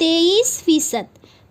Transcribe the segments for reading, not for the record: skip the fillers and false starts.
23%.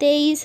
23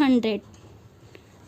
100.